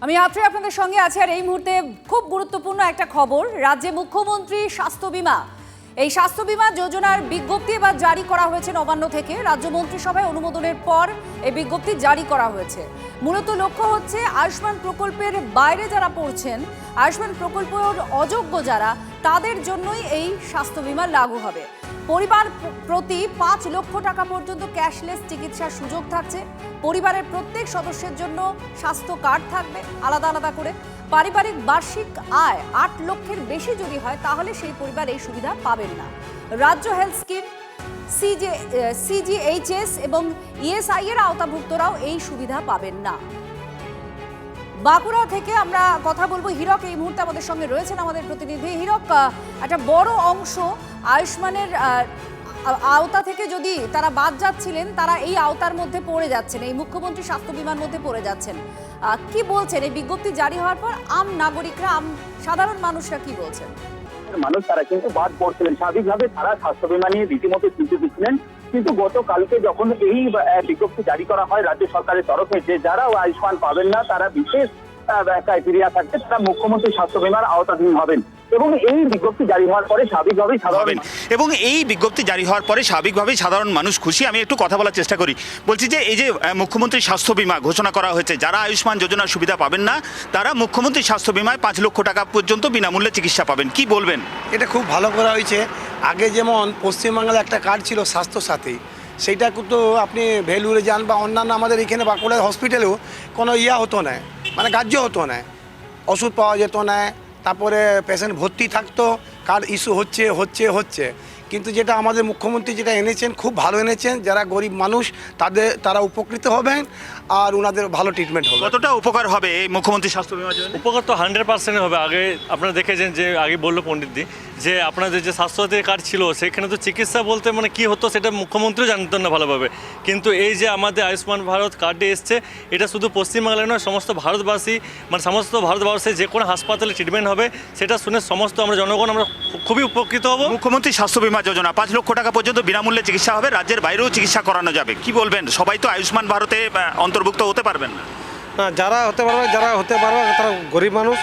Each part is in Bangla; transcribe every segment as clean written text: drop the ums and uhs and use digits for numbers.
আমি আপনাদের সঙ্গে আছি আর এই মুহূর্তে খুব গুরুত্বপূর্ণ একটা খবর। রাজ্যে মুখ্যমন্ত্রী স্বাস্থ্য বীমা, এই স্বাস্থ্য বীমা যোজনার বিজ্ঞপ্তি এবার জারি করা হয়েছে নবান্ন থেকে। রাজ্য মন্ত্রিসভায় অনুমোদনের পর এই বিজ্ঞপ্তি জারি করা হয়েছে। মূলত লক্ষ্য হচ্ছে আয়ুষ্মান প্রকল্পের বাইরে যারা পড়ছেন, আয়ুষ্মান প্রকল্পের অযোগ্য যারা, তাদের জন্যই এই স্বাস্থ্য বীমা লাগু হবে। পরিবার প্রতি ৫ লক্ষ টাকা পর্যন্ত ক্যাশলেস চিকিৎসার সুযোগ থাকছে। পরিবারের প্রত্যেক সদস্যের জন্য স্বাস্থ্য কার্ড থাকবে আলাদা আলাদা করে। পারিবারিক বার্ষিক আয় ৮ লক্ষের বেশি যদি হয় তাহলে সেই পরিবার এই সুবিধা পাবেন না। রাজ্য হেলথ স্কিম, সিজিএইচএস এবং ইএসআই এর আওতাভুক্তরাও এই সুবিধা পাবেন না। বাঁকুড়া থেকে আমরা কথা বলবো। হীরক এই মুহূর্তে আমাদের সঙ্গে রয়েছেন, আমাদের প্রতিনিধি। হীরক, একটা বড় অংশ আয়ুষ্মানের আওতা থেকে যদি তারা বাদ যাচ্ছিলেন, তারা এই আওতার মধ্যে পড়ে যাচ্ছেন, এই মুখ্যমন্ত্রী স্বাস্থ্য বীমার মধ্যে পড়ে যাচ্ছেন। কি বলছেন এই বিজ্ঞপ্তি জারি হওয়ার পর আম নাগরিকরা, সাধারণ মানুষরা কি বলছেন? মানুষ তারা কিন্তু বাদ পড়ছিলেন, স্বাভাবিকভাবে তারা স্বাস্থ্য বীমা নিয়ে রীতিমতো চিন্তিত ছিলেন। কিন্তু গতকালকে যখন এই বিজ্ঞপ্তি জারি করা হয় রাজ্য সরকারের তরফে, যে যারা আয়ুষ্মান পাবেন না তারা বিশেষ ক্রাইটেরিয়া থাকবে, তারা মুখ্যমন্ত্রী স্বাস্থ্য বীমার আওতাধীন হবেন। এবং এই বিজ্ঞপ্তি জারি হওয়ার পরে স্বাভাবিকভাবেই সাধারণ মানুষ খুশি। আমি একটু কথা বলার চেষ্টা করি। বলছি যে এই যে মুখ্যমন্ত্রী স্বাস্থ্য বীমা ঘোষণা করা হয়েছে, যারা আয়ুষ্মান যোজনার সুবিধা পাবেন না তারা মুখ্যমন্ত্রী স্বাস্থ্য বীমায় ৫ লক্ষ টাকা পর্যন্ত বিনামূল্যে চিকিৎসা পাবেন, কি বলবেন? এটা খুব ভালো করা হয়েছে। আগে যেমন পশ্চিমবাংলায় একটা কার্ড ছিল স্বাস্থ্য সাথী, সেইটা কিন্তু আপনি ভেলুরে যান বা অন্যান্য আমাদের এখানে বাঁকুড়ার হসপিটালেও কোনো হতো না, মানে গ্রাহ্য হতো না, ওষুধ পাওয়া যেত না, তারপরে পেশেন্ট ভর্তি থাকতো, কার্ড ইস্যু হচ্ছে। কিন্তু যেটা আমাদের মুখ্যমন্ত্রী যেটা এনেছেন, খুব ভালো এনেছেন। যারা গরিব মানুষ তারা উপকৃত হবেন আর ওনাদের ভালো ট্রিটমেন্ট হবে। কতটা উপকার হবে এই মুখ্যমন্ত্রী স্বাস্থ্য বীমা যোজনা? উপকার তো 100% হবে। আগে আপনারা দেখেছেন যে আগে বললো পণ্ডিতদি যে আপনাদের যে স্বাস্থ্যসাথী কার্ড ছিল সেখানে তো চিকিৎসা বলতে মানে কী হতো সেটা মুখ্যমন্ত্রীও জানতেন না ভালোভাবে। কিন্তু এই যে আমাদের আয়ুষ্মান ভারত কার্ডে এসছে, এটা শুধু পশ্চিমবাংলায় নয়, সমস্ত ভারতবাসী, মানে সমস্ত ভারতবর্ষে যে কোনো হাসপাতালে ট্রিটমেন্ট হবে, সেটা শুনে সমস্ত আমরা জনগণ আমরা খুবই উপকৃত হব। মুখ্যমন্ত্রী স্বাস্থ্য বীমা যোজনা ৫ লক্ষ টাকা পর্যন্ত বিনামূল্যে চিকিৎসা হবে, রাজ্যের বাইরেও চিকিৎসা করানো যাবে, কি বলবেন? সবাই তো আয়ুষ্মান ভারতে অন্তর্ভুক্ত হতে পারবেন না। না, যারা হতে পারবে তারা গরিব মানুষ,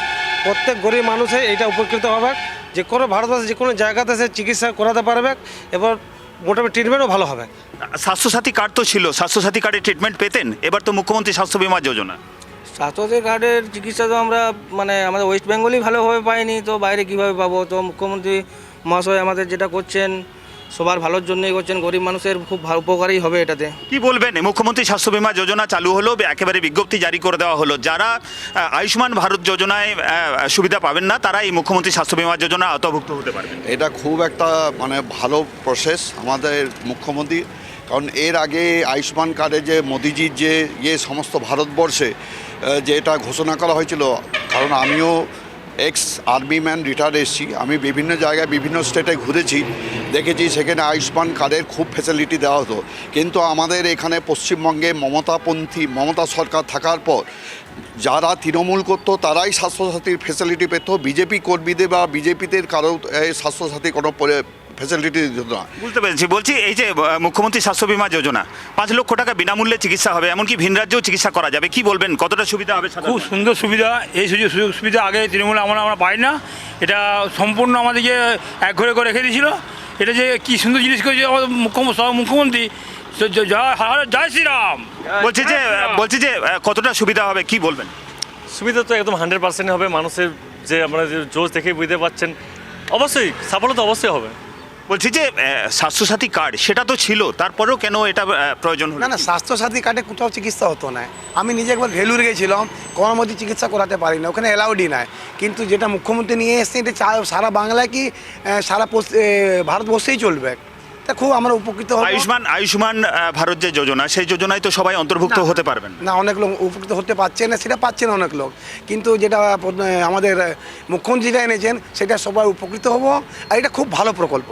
প্রত্যেক গরিব মানুষে এটা উপকৃত হবে। যে কোনো ভারতবর্ষে যে কোনো জায়গাতে সে চিকিৎসা করাতে পারবে, এবার মোটামুটি ট্রিটমেন্টও ভালো হবে। স্বাস্থ্যসাথী কার্ড তো ছিল, স্বাস্থ্যসাথী কার্ডে ট্রিটমেন্ট পেতেন, এবার তো মুখ্যমন্ত্রী স্বাস্থ্য বীমা যোজনা। স্বাস্থ্যসাথী কার্ডের চিকিৎসা তো আমরা আমাদের ওয়েস্ট বেঙ্গলই ভালোভাবে পাইনি, তো বাইরে কীভাবে পাবো? তো মুখ্যমন্ত্রী মহাশয় আমাদের যেটা করছেন সবার ভালোর জন্যই করছেন, গরিব মানুষের খুব উপকারই হবে এটাতে। কি বলবেন? মুখ্যমন্ত্রী স্বাস্থ্য বীমা যোজনা চালু হলো, একেবারে বিজ্ঞপ্তি জারি করে দেওয়া হলো, যারা আয়ুষ্মান ভারত যোজনায় সুবিধা পাবেন না তারা এই মুখ্যমন্ত্রী স্বাস্থ্য বীমা যোজনা আওতাভুক্ত হতে পারবেন। এটা খুব একটা ভালো প্রসেস আমাদের মুখ্যমন্ত্রী, কারণ এর আগে আয়ুষ্মান কার্ডে যে মোদিজির যে সমস্ত ভারতবর্ষে যে এটা ঘোষণা করা হয়েছিল, কারণ আমিও এক্স আর্মি ম্যান রিটায়ার্ড এসেছি, আমি বিভিন্ন জায়গায় বিভিন্ন স্টেটে ঘুরেছি, দেখেছি সেখানে আয়ুষ্মান কার্ডের খুব ফ্যাসিলিটি দেওয়া হতো। কিন্তু আমাদের এখানে পশ্চিমবঙ্গে মমতা সরকার থাকার পর যারা তৃণমূল করতো তারাই স্বাস্থ্যসাথীর ফ্যাসিলিটি পেত, বিজেপি কর্মীদের বা বিজেপিদের কারো স্বাস্থ্যসাথী কোনো ফ্যাসিলিটি দিত না। বুঝতে পেরেছি। বলছি এই যে মুখ্যমন্ত্রী স্বাস্থ্য বীমা যোজনা ৫ লক্ষ টাকা বিনামূল্যে চিকিৎসা হবে, এমনকি ভিন রাজ্যেও চিকিৎসা করা যাবে, কি বলবেন? কতটা সুবিধা হবে? খুব সুন্দর সুবিধা। এই সুযোগ সুবিধা আগে তৃণমূল আমরা পাই না, এটা সম্পূর্ণ আমাদেরকে একঘরে করে রেখে দিয়েছিল। এটা যে কি সুন্দর জিনিস করেছে মুখ্যমন্ত্রী, জয় শ্রীরাম। বলছি যে কতটা সুবিধা হবে, কি বলবেন? সুবিধা তো একদম 100% হবে। মানুষের যে আপনারা যে জোশ দেখে বুঝতে পারছেন, অবশ্যই সাফল্যতা অবশ্যই হবে। বলছি যে স্বাস্থ্যসাথী কার্ড সেটা তো ছিল, তারপরেও কেন এটা প্রয়োজন হলো? না, স্বাস্থ্যসাথী কার্ডে কোথাও চিকিৎসা হতো না। আমি নিজে একবার ভেলুর গেছিলাম, কোনো মধ্যে চিকিৎসা করাতে পারি না, ওখানে অ্যালাউডই নাই। কিন্তু যেটা মুখ্যমন্ত্রী নিয়ে এসছে, এটা সারা বাংলায় কি সারা ভারতবর্ষেই চলবে। তা খুব আমরা উপকৃত হব। আয়ুষ্মান ভারত যে যোজনা, সেই যোজনায় তো সবাই অন্তর্ভুক্ত হতে পারবেন না, অনেক লোক উপকৃত হতে পারছে না, সেটা পাচ্ছে না অনেক লোক। কিন্তু যেটা আমাদের মুখ্যমন্ত্রী যেটা এনেছেন সেটা সবাই উপকৃত হব, আর এটা খুব ভালো প্রকল্প।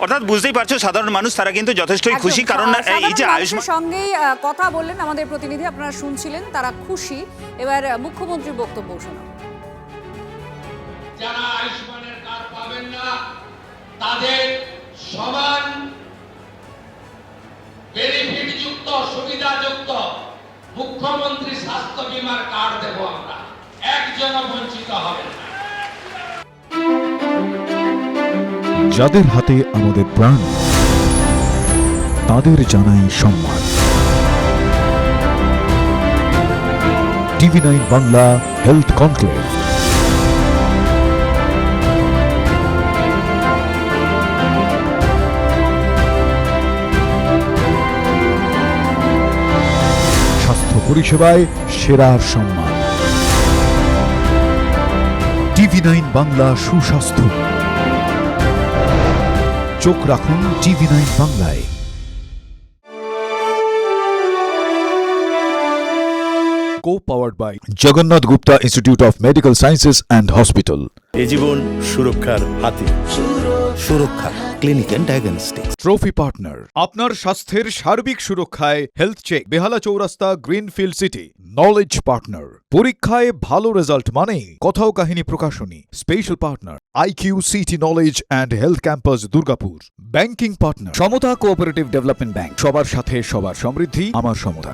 অর্থাৎ বুঝতেই পারছো সাধারণ মানুষ তারা কিন্তু যথেষ্টই খুশি, কারণ এই যে আয়ুষ্মান সঙ্গেই কথা বললেন আমাদের প্রতিনিধি, আপনারা শুনছিলেন, তারা খুশি। এবার মুখ্যমন্ত্রীর বক্তব্য শোনাব। যারা আয়ুষ্মানের কার্ড পাবেন না তাদের সমান বেনিফিট যুক্ত সুবিধাযুক্ত মুখ্যমন্ত্রী স্বাস্থ্য বীমার কার্ড দেব আমরা। একজনও বঞ্চিত হবে না। যাদের হাতে আমাদের প্রাণ, তাদের জানাই সম্মান। TV9 Bangla health conclave. স্বাস্থ্য পরিষেবায় সেরার সম্মান। TV9 বাংলা সুস্বাস্থ্য। চোখ রাখুন TV9 বাংলায়। Co-powered by Jagannath Gupta Institute of Medical Sciences and Hospital. এ জীবন সুরক্ষার হাতে। Suraksha clinic and diagnostics. Trophy partner আপনার স্বাস্থ্যের সার্বিক সুরক্ষায় হেলথ চেক, বেহালা চৌরাস্তা, গ্রিনফিল্ড সিটি। নলেজ পার্টনার পরীক্ষায় ভালো রেজাল্ট মানেই কথাও কাহিনী প্রকাশনী। Special partner IQ city knowledge and health campus Durgapur. Banking partner Samata cooperative development bank. সবার সাথে সবার সমৃদ্ধি, আমার সমতা।